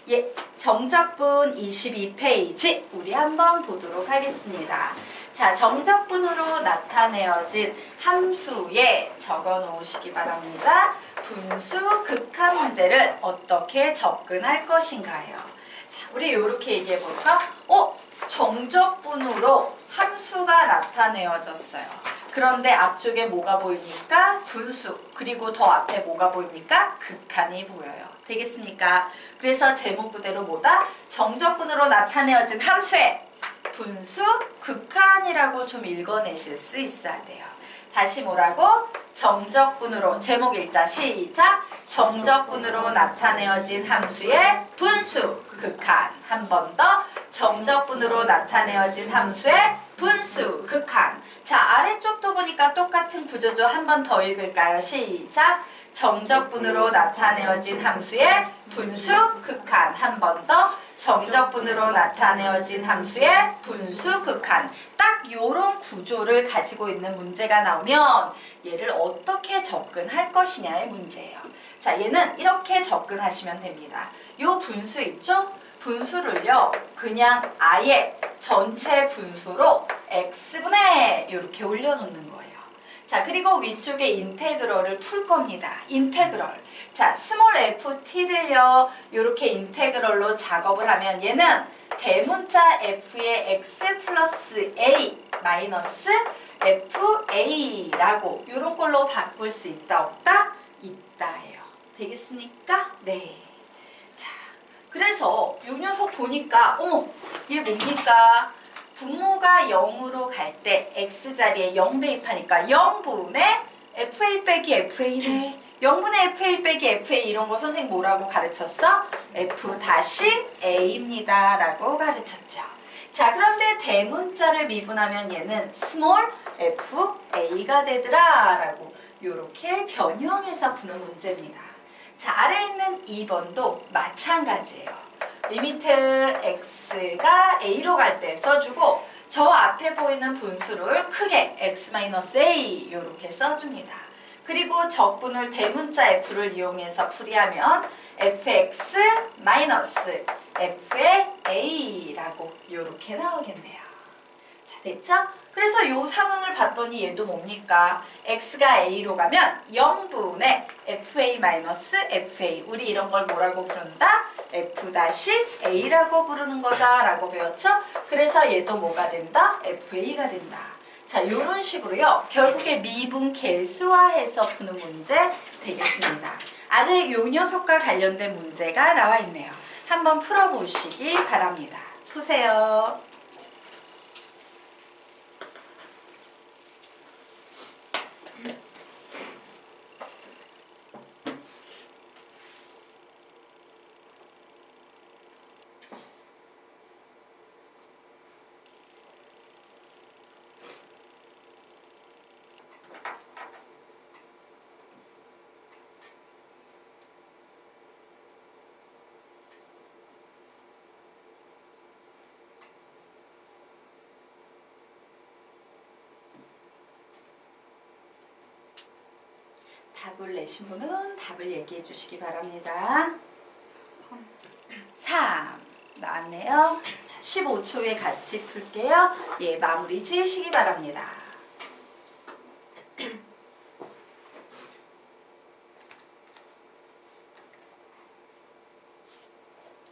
예, 정적분 22페이지 우리 한번 보도록 하겠습니다. 자, 정적분으로 나타내어진 함수에 적어 놓으시기 바랍니다. 분수 극한 문제를 어떻게 접근할 것인가요? 자, 우리 이렇게 얘기해 볼까? 정적분으로 함수가 나타내어졌어요. 그런데 앞쪽에 뭐가 보입니까? 분수. 그리고 더 앞에 뭐가 보입니까? 극한이 보여요. 되겠습니까? 그래서 제목 그대로 뭐다? 정적분으로 나타내어진 함수의 분수 극한이라고 좀 읽어내실 수 있어야 돼요. 다시 뭐라고? 정적분으로, 제목 읽자. 시작! 정적분으로 나타내어진 함수의 분수 극한. 한 번 더. 정적분으로 나타내어진 함수의 분수 극한. 자, 아래쪽도 보니까 똑같은 구조죠. 한 번 더 읽을까요? 시작! 정적분으로 나타내어진 함수의 분수 극한. 한 번 더. 정적분으로 나타내어진 함수의 분수 극한. 딱 요런 구조를 가지고 있는 문제가 나오면 얘를 어떻게 접근할 것이냐의 문제예요. 자, 얘는 이렇게 접근하시면 됩니다. 요 분수 있죠? 분수를요, 그냥 아예 전체 분수로 x분의 이렇게 올려놓는 거예요. 자, 그리고 위쪽에 인테그럴을 풀 겁니다. 인테그럴. 자, 스몰 ft를요, 이렇게 인테그럴로 작업을 하면 얘는 대문자 f의 x 플러스 a 마이너스 fa라고 이런 걸로 바꿀 수 있다, 없다? 있다예요. 되겠습니까? 네. 자, 그래서 이 녀석 보니까 얘 뭡니까? 분모가 0으로 갈 때 x자리에 0 대입하니까 0분의 fa 빼기 fa네. 0분의 fa 빼기 fa 이런 거 선생님 뭐라고 가르쳤어? f 다시 a입니다 라고 가르쳤죠. 자, 그런데 대문자를 미분하면 얘는 스몰 fa가 되더라 라고 이렇게 변형해서 푸는 문제입니다. 자, 아래에 있는 2번도 마찬가지예요. 리미트 x가 a로 갈 때 써주고 저 앞에 보이는 분수를 크게 x-a 이렇게 써줍니다. 그리고 적분을 대문자 f를 이용해서 풀이하면 fx 마이너스 f의 a라고 이렇게 나오겠네요. 자, 됐죠? 그래서 이 상황을 봤더니 얘도 뭡니까? x가 a로 가면 0분의 fa 마이너스 fa. 우리 이런 걸 뭐라고 부른다? f-a라고 부르는 거다라고 배웠죠? 그래서 얘도 뭐가 된다? fa가 된다. 자, 이런 식으로요. 결국에 미분 계수화해서 푸는 문제 되겠습니다. 아래 요 녀석과 관련된 문제가 나와 있네요. 한번 풀어보시기 바랍니다. 푸세요. 답을 내신 분은 답을 얘기해 주시기 바랍니다. 3 나왔네요. 자, 15초에 같이 풀게요. 예, 마무리 지으시기 바랍니다.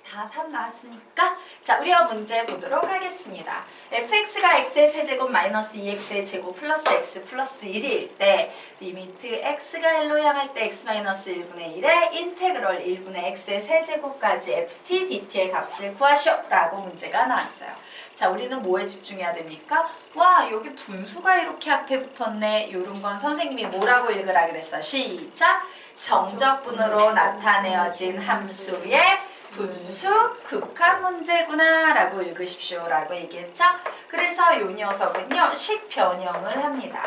다 3 나왔으니까 자, 우리가 문제 보도록 하겠습니다. fx가 x의 세제곱 마이너스 2x의 제곱 플러스 x 플러스 1일 때 리미트 x가 1로 향할 때 x 마이너스 1분의 1에 인테그럴 1분의 x의 세제곱까지 ft dt의 값을 구하시오 라고 문제가 나왔어요. 자, 우리는 뭐에 집중해야 됩니까? 와, 여기 분수가 이렇게 앞에 붙었네. 이런 건 선생님이 뭐라고 읽으라 그랬어? 시작! 정적분으로 나타내어진 함수의 분수 극한 문제구나 라고 읽으십시오 라고 얘기했죠. 그래서 이 녀석은요 식 변형을 합니다.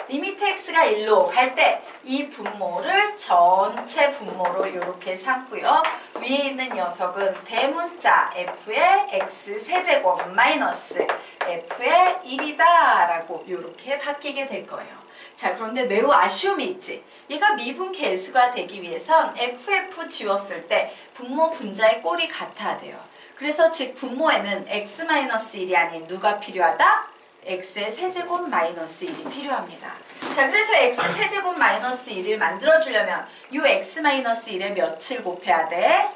리미트 x가 1로 갈 때 이 분모를 전체 분모로 이렇게 삼고요. 위에 있는 녀석은 대문자 f의 x 세제곱 마이너스 f의 1이다 라고 이렇게 바뀌게 될 거예요. 자, 그런데 매우 아쉬움이 있지. 얘가 미분 계수가 되기 위해선 FF 지웠을 때 분모 분자의 꼴이 같아야 돼요. 그래서 즉 분모에는 x-1이 아닌 누가 필요하다? x의 세제곱 마이너스 1이 필요합니다. 자, 그래서 x 세제곱 마이너스 1을 만들어주려면 이 x-1에 몇을 곱해야 돼?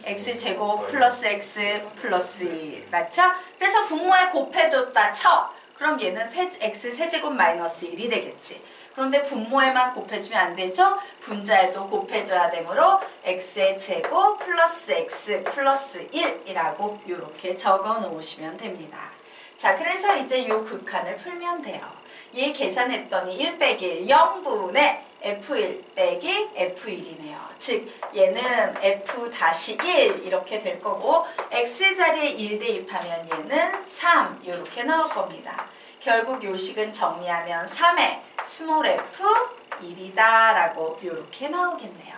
x제곱 플러스 x 플러스 1 맞죠? 그래서 분모에 곱해줬다 쳐. 그럼 얘는 x 세제곱 마이너스 1이 되겠지. 그런데 분모에만 곱해주면 안 되죠? 분자에도 곱해줘야 되므로 x의 제곱 플러스 x 플러스 1이라고 이렇게 적어 놓으시면 됩니다. 자, 그래서 이제 이 극한을 풀면 돼요. 얘 계산했더니 1 빼기 0분의 f1 빼기 f1이네요. 즉 얘는 f-1 이렇게 될 거고 x자리에 1 대입하면 얘는 3 이렇게 나올 겁니다. 결국 요식은 정리하면 3의 스몰 f 1이다 라고 이렇게 나오겠네요.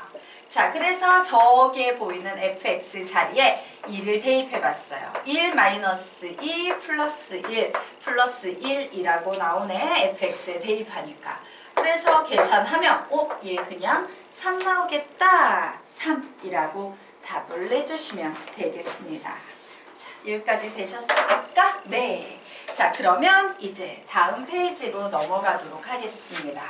자, 그래서 저기에 보이는 fx 자리에 2를 대입해 봤어요. 1 마이너스 2 플러스 1 플러스 1이라고 나오네. fx에 대입하니까. 그래서 계산하면 얘 그냥 3 나오겠다. 3이라고 답을 내주시면 되겠습니다. 자, 여기까지 되셨습니까? 네. 자, 그러면 이제 다음 페이지로 넘어가도록 하겠습니다.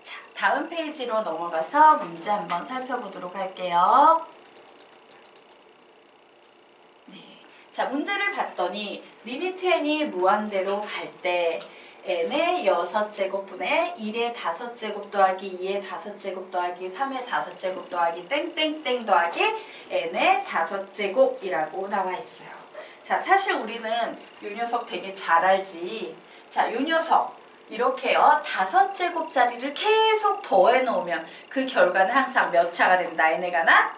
자, 다음 페이지로 넘어가서 문제 한번 살펴보도록 할게요. 자, 문제를 봤더니 리미트 n이 무한대로 갈 때 n의 6제곱분의 1의 5제곱 더하기 2의 5제곱 더하기 3의 5제곱 더하기 땡땡땡 더하기 n의 5제곱이라고 나와 있어요. 자, 사실 우리는 이 녀석 되게 잘 알지. 자, 이 녀석 이렇게요. 5제곱짜리를 계속 더해 놓으면 그 결과는 항상 몇 차가 된다? n에 관한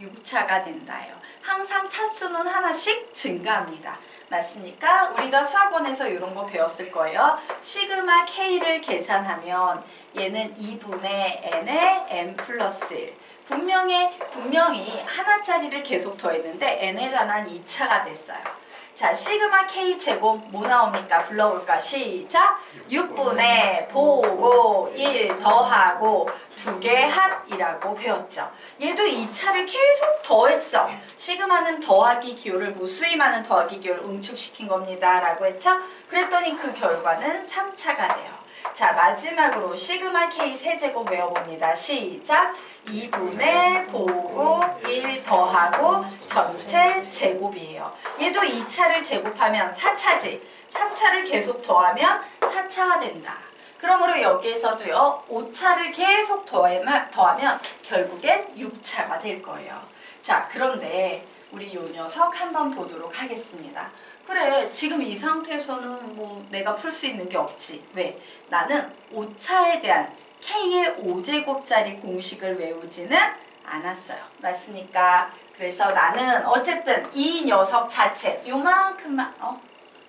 6차가 된다요. 항상 차수는 하나씩 증가합니다. 맞습니까? 우리가 수학원에서 이런 거 배웠을 거예요. 시그마 K를 계산하면 얘는 2분의 n의 n 플러스 1. 분명히 하나짜리를 계속 더했는데 n에 관한 2차가 됐어요. 자, 시그마 K 제곱 뭐 나옵니까? 불러볼까? 시작! 6분의 보고 1 더하고 2개 합이라고 배웠죠. 얘도 2차를 계속 더했어. 시그마는 더하기 기호를 무수히 많은 더하기 기호를 응축시킨 겁니다. 라고 했죠. 그랬더니 그 결과는 3차가 돼요. 자, 마지막으로 시그마 K 세제곱 외워봅니다. 시작! 2분의 보고 1 더하고 전체 제곱이에요. 얘도 2차를 제곱하면 4차지. 3차를 계속 더하면 4차가 된다. 그러므로 여기에서도요. 5차를 계속 더하면 결국엔 6차가 될 거예요. 자, 그런데 우리 요 녀석 한번 보도록 하겠습니다. 그래, 지금 이 상태에서는 뭐 내가 풀 수 있는 게 없지. 왜? 나는 5차에 대한 K의 5제곱짜리 공식을 외우지는 않았어요. 맞습니까? 그래서 나는 어쨌든 이 녀석 자체 요만큼만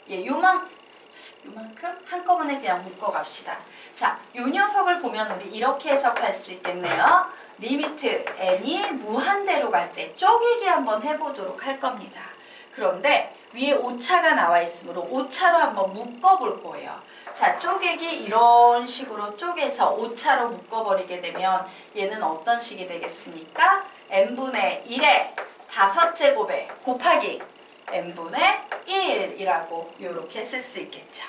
요만큼 한꺼번에 그냥 묶어 갑시다. 자, 요 녀석을 보면 우리 이렇게 해석할 수 있겠네요. 리미트 n이 무한대로 갈 때 쪼개기 한번 해보도록 할 겁니다. 그런데 위에 5차가 나와 있으므로 5차로 한번 묶어볼 거예요. 자, 쪼개기 이런 식으로 쪼개서 5차로 묶어버리게 되면 얘는 어떤 식이 되겠습니까? n분의 1의 5제곱에 곱하기 n분의 1이라고 이렇게 쓸 수 있겠죠.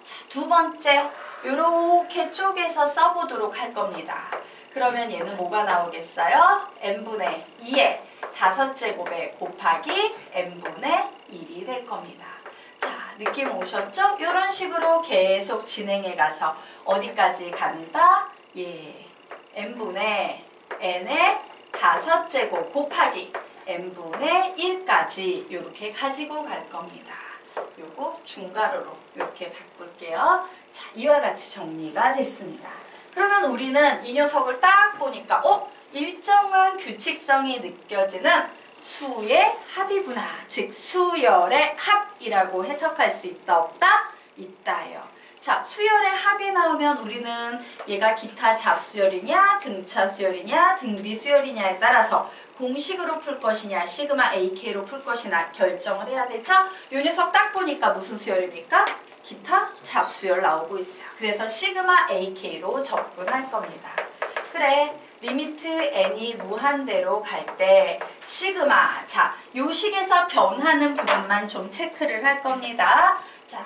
자, 두 번째 이렇게 쪼개서 써보도록 할 겁니다. 그러면 얘는 뭐가 나오겠어요? n분의 2의 5제곱에 곱하기 n분의 1이 될 겁니다. 자, 느낌 오셨죠? 이런 식으로 계속 진행해 가서 어디까지 간다? 예, n분의 n의 5제곱 곱하기 n분의 1까지 이렇게 가지고 갈 겁니다. 요거 중괄호로 이렇게 바꿀게요. 자, 이와 같이 정리가 됐습니다. 그러면 우리는 이 녀석을 딱 보니까 일정한 규칙성이 느껴지는 수의 합이구나. 즉 수열의 합이라고 해석할 수 있다 없다? 있다예요. 자, 수열의 합이 나오면 우리는 얘가 기타 잡수열이냐 등차 수열이냐 등비 수열이냐에 따라서 공식으로 풀 것이냐 시그마 AK로 풀 것이냐 결정을 해야 되죠. 이 녀석 딱 보니까 무슨 수열입니까? 기타 잡수열 나오고 있어요. 그래서 시그마 AK로 접근할 겁니다. 그래, 리미트 n이 무한대로 갈 때 시그마, 자, 요 식에서 변하는 부분만 좀 체크를 할 겁니다. 자,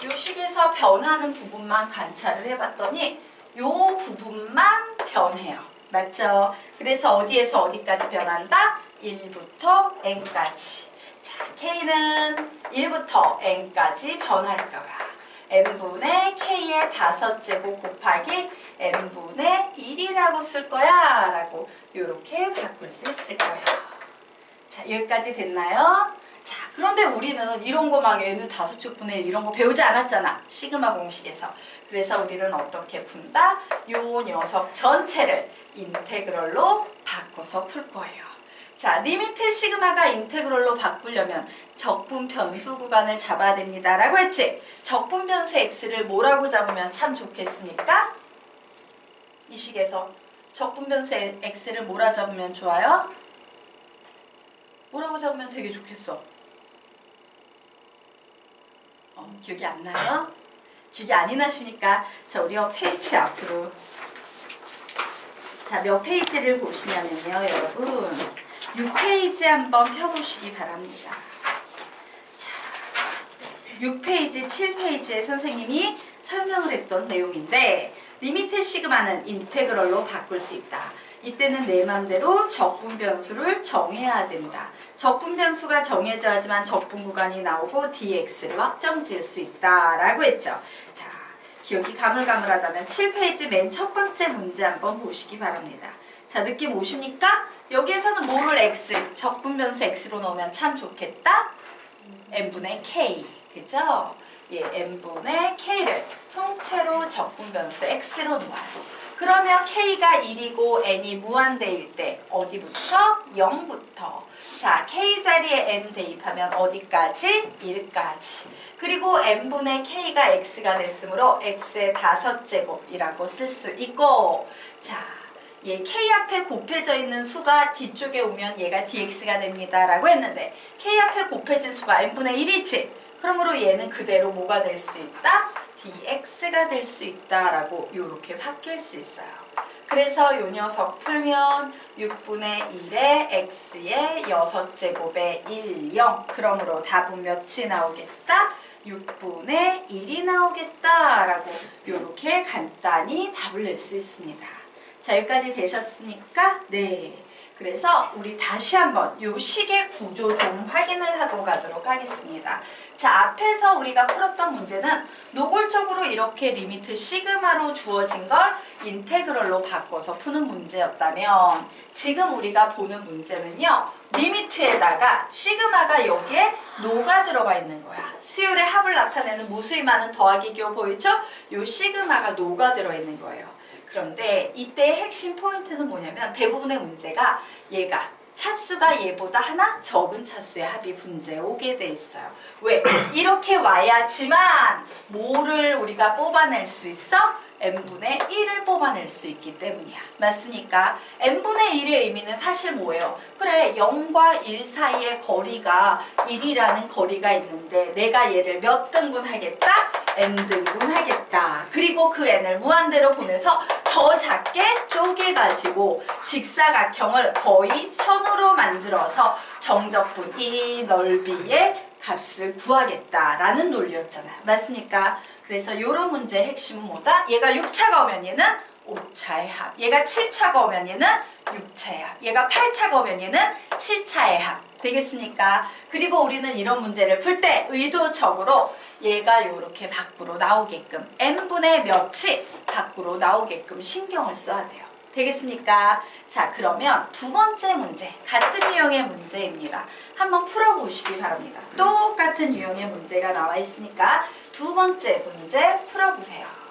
요 식에서 변하는 부분만 관찰을 해봤더니 요 부분만 변해요. 맞죠? 그래서 어디에서 어디까지 변한다? 1부터 n까지. 자, k는 1부터 n까지 변할 거야. n분의 k의 5제곱 곱하기 n분의 1이라고 쓸 거야 라고 이렇게 바꿀 수 있을 거예요. 자, 여기까지 됐나요? 자, 그런데 우리는 이런 거 막 n 5제곱분의 1 이런 거 배우지 않았잖아. 시그마 공식에서. 그래서 우리는 어떻게 푼다? 요 녀석 전체를 인테그럴로 바꿔서 풀 거예요. 자, 리미트 시그마가 인테그럴로 바꾸려면 적분 변수 구간을 잡아야 됩니다. 라고 했지? 적분 변수 x를 뭐라고 잡으면 참 좋겠습니까? 이 식에서 적분 변수 x를 뭐라 잡으면 좋아요? 뭐라고 잡으면 되게 좋겠어? 기억이 안 나요? 기억이 안 나십니까? 자, 우리 페이지 앞으로. 자, 몇 페이지를 보시냐면요, 여러분. 6페이지 한번 펴보시기 바랍니다. 자, 6페이지, 7페이지에 선생님이 설명을 했던 내용인데 리미트 시그마는 인테그럴로 바꿀 수 있다. 이때는 내 맘대로 적분 변수를 정해야 된다. 적분 변수가 정해져야지만 적분 구간이 나오고 dx를 확정 지을 수 있다. 라고 했죠. 자, 기억이 가물가물하다면 7페이지 맨 첫 번째 문제 한번 보시기 바랍니다. 자, 느낌 오십니까? 여기에서는 뭐를 x, 적분 변수 x로 넣으면 참 좋겠다? n분의 k, 그죠? 예, n분의 k를 통째로 적분 변수 x로 놓아요. 그러면 k가 1이고 n이 무한대일 때 어디부터? 0부터. 자, k 자리에 n 대입하면 어디까지? 1까지. 그리고 n분의 k가 x가 됐으므로 x의 5제곱이라고 쓸 수 있고, 자, 얘 k 앞에 곱해져 있는 수가 뒤쪽에 오면 얘가 dx가 됩니다. 라고 했는데 k 앞에 곱해진 수가 n분의 1이지. 그러므로 얘는 그대로 뭐가 될 수 있다? dx가 될 수 있다. 라고 이렇게 바뀔 수 있어요. 그래서 요 녀석 풀면 6분의 1에 x의 6제곱에 1, 0. 그러므로 답은 몇이 나오겠다? 6분의 1이 나오겠다. 라고 이렇게 간단히 답을 낼 수 있습니다. 자, 여기까지 되셨습니까? 네. 그래서 우리 다시 한번 요 식의 구조 좀 확인을 하고 가도록 하겠습니다. 자, 앞에서 우리가 풀었던 문제는 노골적으로 이렇게 리미트 시그마로 주어진 걸 인테그럴로 바꿔서 푸는 문제였다면 지금 우리가 보는 문제는요. 리미트에다가 시그마가 여기에 노가 들어가 있는 거야. 수열의 합을 나타내는 무수히 많은 더하기 기호 보이죠? 요 시그마가 노가 들어있는 거예요. 그런데 이때의 핵심 포인트는 뭐냐면 대부분의 문제가 얘가 차수가 얘보다 하나 적은 차수의 합이 문제에 오게 돼 있어요. 왜? 이렇게 와야지만 뭐를 우리가 뽑아낼 수 있어? n분의 1을 뽑아낼 수 있기 때문이야. 맞습니까? n분의 1의 의미는 사실 뭐예요? 그래, 0과 1 사이의 거리가 1이라는 거리가 있는데 내가 얘를 몇 등분 하겠다? n등분 하겠다. 그리고 그 n을 무한대로 보내서 더 작게 쪼개가지고 직사각형을 거의 선으로 만들어서 정적분 이 넓이의 값을 구하겠다라는 논리였잖아요. 맞습니까? 그래서 이런 문제의 핵심은 뭐다? 얘가 6차가 오면 얘는 5차의 합. 얘가 7차가 오면 얘는 6차의 합. 얘가 8차가 오면 얘는 7차의 합. 되겠습니까? 그리고 우리는 이런 문제를 풀 때 의도적으로 얘가 이렇게 밖으로 나오게끔 n분의 몇이 밖으로 나오게끔 신경을 써야 돼요. 되겠습니까? 자, 그러면 두 번째 문제, 같은 유형의 문제입니다. 한번 풀어보시기 바랍니다. 똑같은 유형의 문제가 나와 있으니까 두 번째 문제 풀어보세요.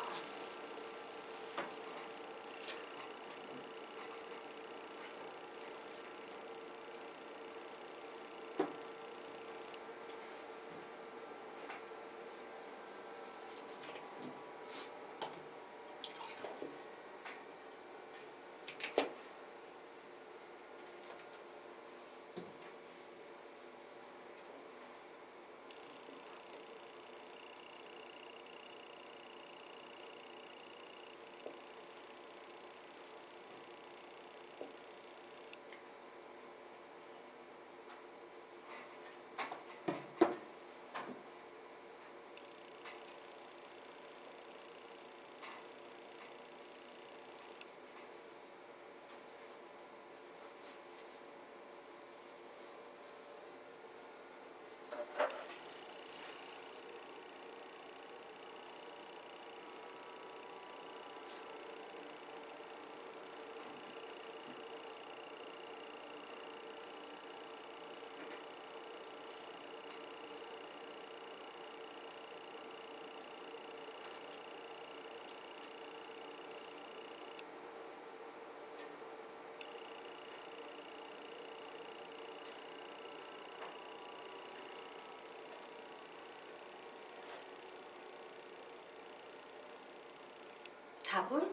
4분?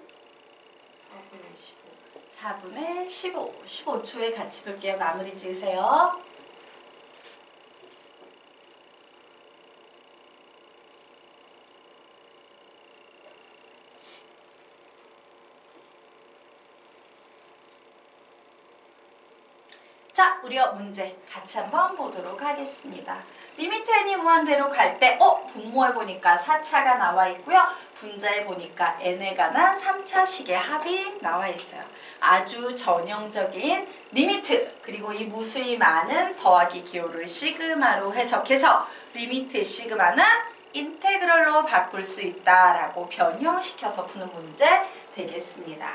4분의 15. 15초에 같이 볼게요. 마무리 지으세요. 자, 우리가 문제 같이 한번 보도록 하겠습니다. 리미트 n이 무한대로 갈 때 분모에 보니까 4차가 나와 있고요. 분자에 보니까 n에 관한 3차식의 합이 나와 있어요. 아주 전형적인 리미트, 그리고 이 무수히 많은 더하기 기호를 시그마로 해석해서 리미트 시그마는 인테그럴로 바꿀 수 있다라고 변형시켜서 푸는 문제 되겠습니다.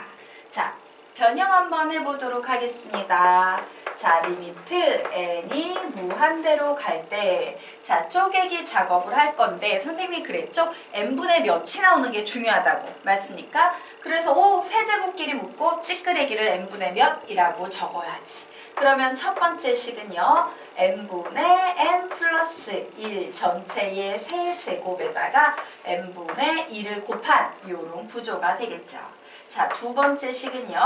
자, 변형 한번 해보도록 하겠습니다. 자, 리미트 n이 무한대로 갈 때, 자, 쪼개기 작업을 할 건데, 선생님이 그랬죠? n분의 몇이 나오는 게 중요하다고. 맞습니까? 그래서 세제곱끼리 묶고 찌끄레기를 n분의 몇이라고 적어야지. 그러면 첫 번째 식은요, n분의 n 플러스 1 전체의 세제곱에다가 n분의 1을 곱한 요런 구조가 되겠죠. 자, 두 번째 식은요,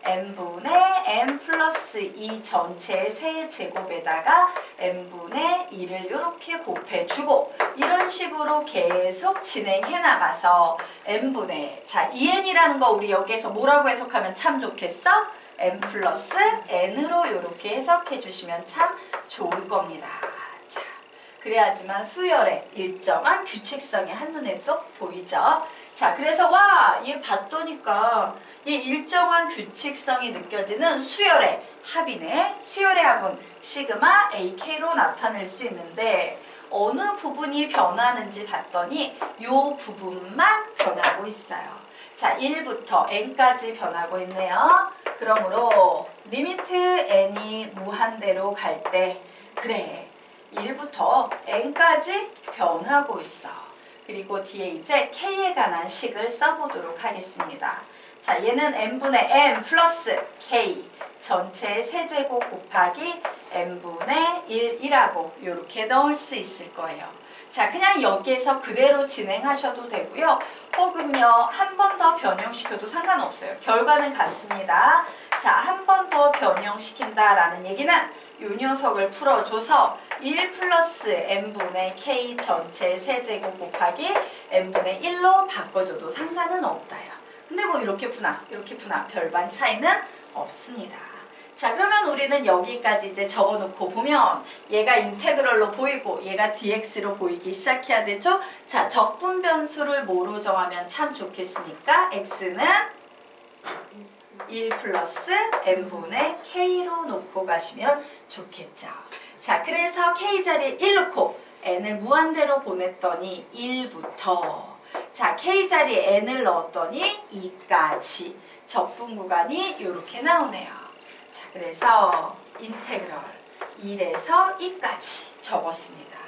n분의 n 플러스 2 전체의 세제곱에다가 n분의 1을 이렇게 곱해주고, 이런 식으로 계속 진행해 나가서 n분의, 자, 2n이라는 거 우리 여기에서 뭐라고 해석하면 참 좋겠어? n 플러스 n으로 이렇게 해석해 주시면 참 좋을 겁니다. 자, 그래야지만 수열에 일정한 규칙성이 한눈에 쏙 보이죠? 자, 그래서 얘 봤더니까 이 일정한 규칙성이 느껴지는 수열의 합이네. 수열의 합은 시그마 AK로 나타낼 수 있는데 어느 부분이 변하는지 봤더니 이 부분만 변하고 있어요. 자, 1부터 n까지 변하고 있네요. 그러므로 리미트 n이 무한대로 갈 때 그래, 1부터 n까지 변하고 있어. 그리고 뒤에 이제 k에 관한 식을 써보도록 하겠습니다. 자, 얘는 n분의 m 플러스 k 전체 세제곱 곱하기 n분의 1이라고 이렇게 넣을 수 있을 거예요. 자, 그냥 여기에서 그대로 진행하셔도 되고요. 혹은요, 한 번 더 변형시켜도 상관없어요. 결과는 같습니다. 자, 한 번 더 변형시킨다라는 얘기는 이 녀석을 풀어줘서 1 플러스 n분의 k 전체 세제곱 곱하기 n분의 1로 바꿔줘도 상관은 없다요. 근데 뭐 이렇게 푸나 이렇게 푸나 별반 차이는 없습니다. 자, 그러면 우리는 여기까지 이제 적어놓고 보면 얘가 인테그럴로 보이고 얘가 dx로 보이기 시작해야 되죠. 자, 적분 변수를 뭐로 정하면 참 좋겠습니까? x는 1 플러스 n분의 k로 놓고 가시면 좋겠죠. 자, 그래서 k 자리에 1 놓고 n을 무한대로 보냈더니 1부터 자, k 자리에 n을 넣었더니 2까지 적분 구간이 이렇게 나오네요. 자, 그래서 인테그럴 1에서 2까지 적었습니다.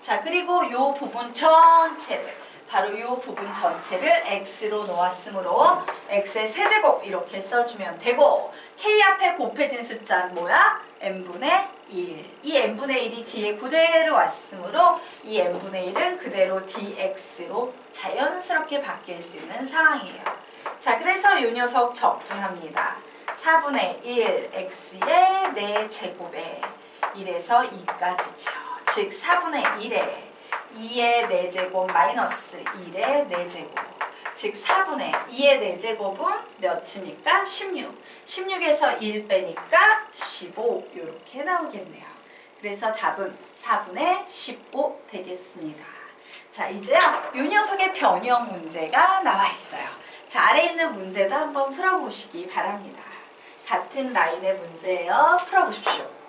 자, 그리고 이 부분 전체를 바로 이 부분 전체를 x로 놓았으므로 x의 세제곱 이렇게 써주면 되고, k 앞에 곱해진 숫자는 뭐야? n분의 1. 이 n분의 1이 뒤에 그대로 왔으므로 이 n분의 1은 그대로 dx로 자연스럽게 바뀔 수 있는 상황이에요. 자, 그래서 이 녀석 적분합니다. 4분의 1 x의 4제곱에 1에서 2까지죠. 즉 4분의 1에 2의 4제곱 마이너스 1의 4제곱, 즉 4분의 2의 4제곱은 몇입니까? 16. 16에서 1 빼니까 15 이렇게 나오겠네요. 그래서 답은 4분의 15 되겠습니다. 자, 이제요, 이 녀석의 변형 문제가 나와 있어요. 자, 아래에 있는 문제도 한번 풀어보시기 바랍니다. 같은 라인의 문제예요. 풀어보십시오.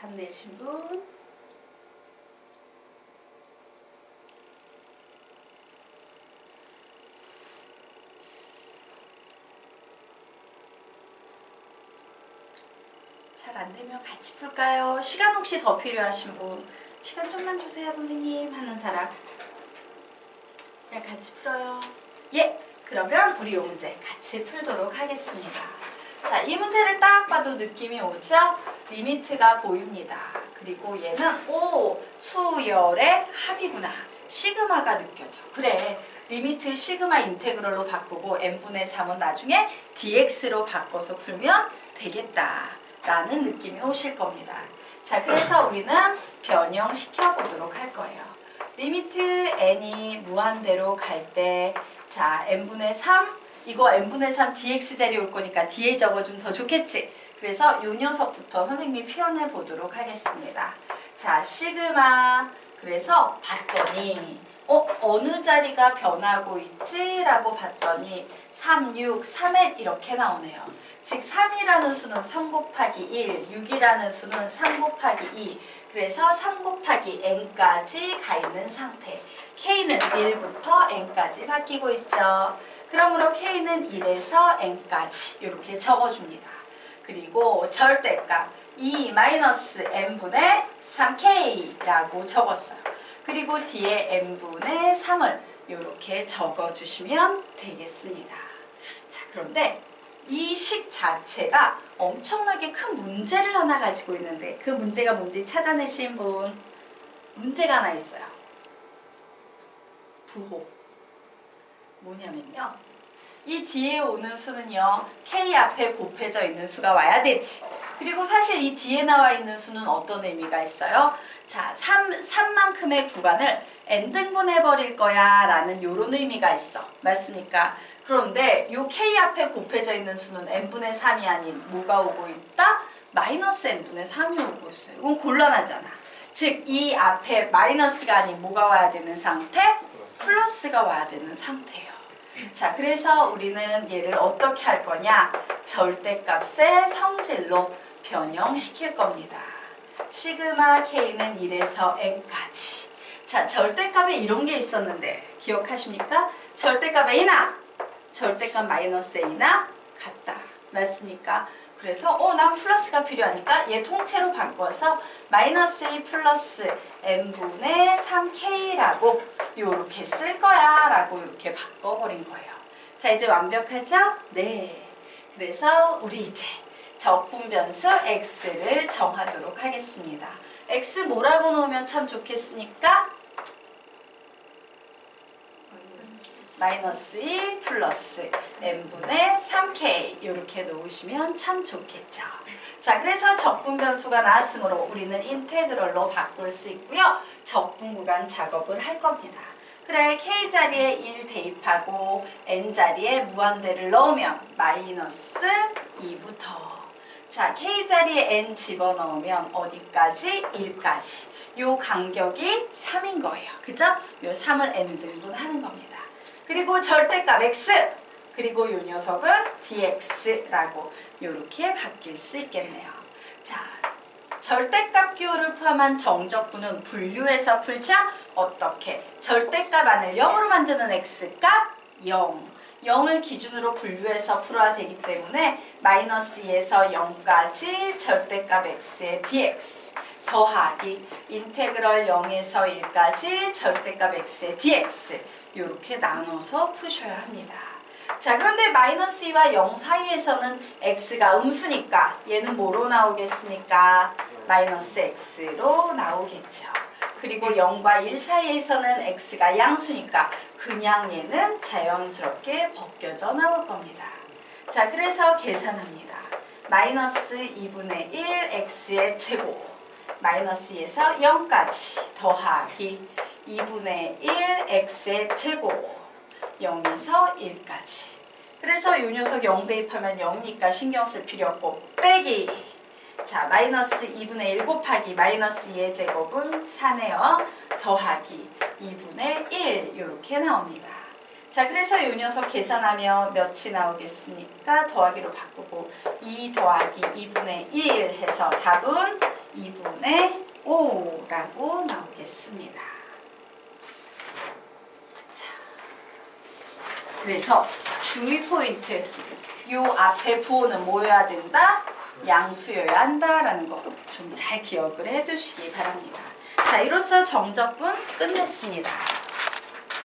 답 내신 분? 잘 안되면 같이 풀까요? 시간 혹시 더 필요하신 분? 시간 좀만 주세요 선생님 하는 사람. 그냥 같이 풀어요. 예! 그러면 우리 이 문제 같이 풀도록 하겠습니다. 자, 이 문제를 딱 봐도 느낌이 오죠? 리미트가 보입니다. 그리고 얘는 수열의 합이구나. 시그마가 느껴져. 그래, 리미트 시그마 인테그럴로 바꾸고 n분의 3은 나중에 dx로 바꿔서 풀면 되겠다 라는 느낌이 오실 겁니다. 자, 그래서 우리는 변형시켜 보도록 할 거예요. 리미트 n이 무한대로 갈 때, 자, n분의 3, 이거 n분의 3 dx 자리 올 거니까 뒤에 적어주면 더 좋겠지? 그래서 요 녀석부터 선생님이 표현해 보도록 하겠습니다. 자, 시그마. 그래서 봤더니, 어느 자리가 변하고 있지? 라고 봤더니 3, 6, 3에 이렇게 나오네요. 즉 3이라는 수는 3 곱하기 1, 6이라는 수는 3 곱하기 2. 그래서 3 곱하기 n까지 가 있는 상태. k는 1부터 n까지 바뀌고 있죠. 그러므로 k는 1에서 n까지 이렇게 적어줍니다. 그리고 절대값 2-n분의 3k라고 적었어요. 그리고 뒤에 n분의 3을 이렇게 적어주시면 되겠습니다. 자, 그런데 이 식 자체가 엄청나게 큰 문제를 하나 가지고 있는데 그 문제가 뭔지 찾아내신 분? 문제가 하나 있어요. 부호. 뭐냐면요. 이 뒤에 오는 수는요. K 앞에 곱해져 있는 수가 와야 되지. 그리고 사실 이 뒤에 나와 있는 수는 어떤 의미가 있어요? 자, 3만큼의 구간을 n등분해버릴 거야 라는 요런 의미가 있어. 맞습니까? 그런데 요 K 앞에 곱해져 있는 수는 n분의 3이 아닌 뭐가 오고 있다? 마이너스 n분의 3이 오고 있어요. 이건 곤란하잖아. 즉, 이 앞에 마이너스가 아닌 뭐가 와야 되는 상태? 플러스가 와야 되는 상태예요. 자, 그래서 우리는 얘를 어떻게 할 거냐? 절대값의 성질로 변형시킬 겁니다. 시그마 k는 1에서 n까지. 자, 절대값에 이런 게 있었는데 기억하십니까? 절대값 a나 절대값 마이너스 a나 같다. 맞습니까? 그래서 난 플러스가 필요하니까 얘 통째로 바꿔서 마이너스 a 플러스 n분의 3k라고 요렇게 쓸 거야 라고 이렇게 바꿔버린 거예요. 자, 이제 완벽하죠? 네. 그래서 우리 이제 적분변수 x를 정하도록 하겠습니다. x 뭐라고 놓으면 참 좋겠습니까? 마이너스 2 플러스 n분의 3k 이렇게 놓으시면 참 좋겠죠. 자, 그래서 적분변수가 나왔으므로 우리는 인테그럴로 바꿀 수 있고요. 적분구간 작업을 할 겁니다. 그래, k 자리에 1 대입하고 n 자리에 무한대를 넣으면 마이너스 2부터 자, k 자리에 n 집어넣으면 어디까지? 1까지. 요 간격이 3인 거예요. 그죠? 요 3을 n등분 하는 겁니다. 그리고 절대값 x 그리고 요 녀석은 dx라고 요렇게 바뀔 수 있겠네요. 자, 절대값 기호를 포함한 정적분은 분류해서 풀자. 어떻게? 절대값 안을 0으로 만드는 x값 0. 0을 기준으로 분류해서 풀어야 되기 때문에 마이너스 2에서 0까지 절대값 x의 dx 더하기 인테그럴 0에서 1까지 절대값 x의 dx 이렇게 나눠서 푸셔야 합니다. 자, 그런데 마이너스 2와 0 사이에서는 x가 음수니까 얘는 뭐로 나오겠습니까? 마이너스 x로 나오겠죠. 그리고 0과 1 사이에서는 x가 양수니까 그냥 얘는 자연스럽게 벗겨져 나올 겁니다. 자, 그래서 계산합니다. 마이너스 2분의 1 x의 제곱 마이너스 2에서 0까지 더하기 2분의 1 x의 제곱 0에서 1까지. 그래서 이 녀석 0 대입하면 0이니까 신경 쓸 필요 없고 빼기. 자, 마이너스 2분의 1 곱하기 마이너스 2의 제곱은 4네요. 더하기 2분의 1 이렇게 나옵니다. 자, 그래서 이 녀석 계산하면 몇이 나오겠습니까? 더하기로 바꾸고 2 더하기 2분의 1 해서 답은 2분의 5라고 나오겠습니다. 자, 그래서 주의 포인트. 요 앞에 부호는 뭐여야 된다? 양수여야 한다라는 거 좀 잘 기억을 해두시기 바랍니다. 자, 이로써 정적분 끝냈습니다.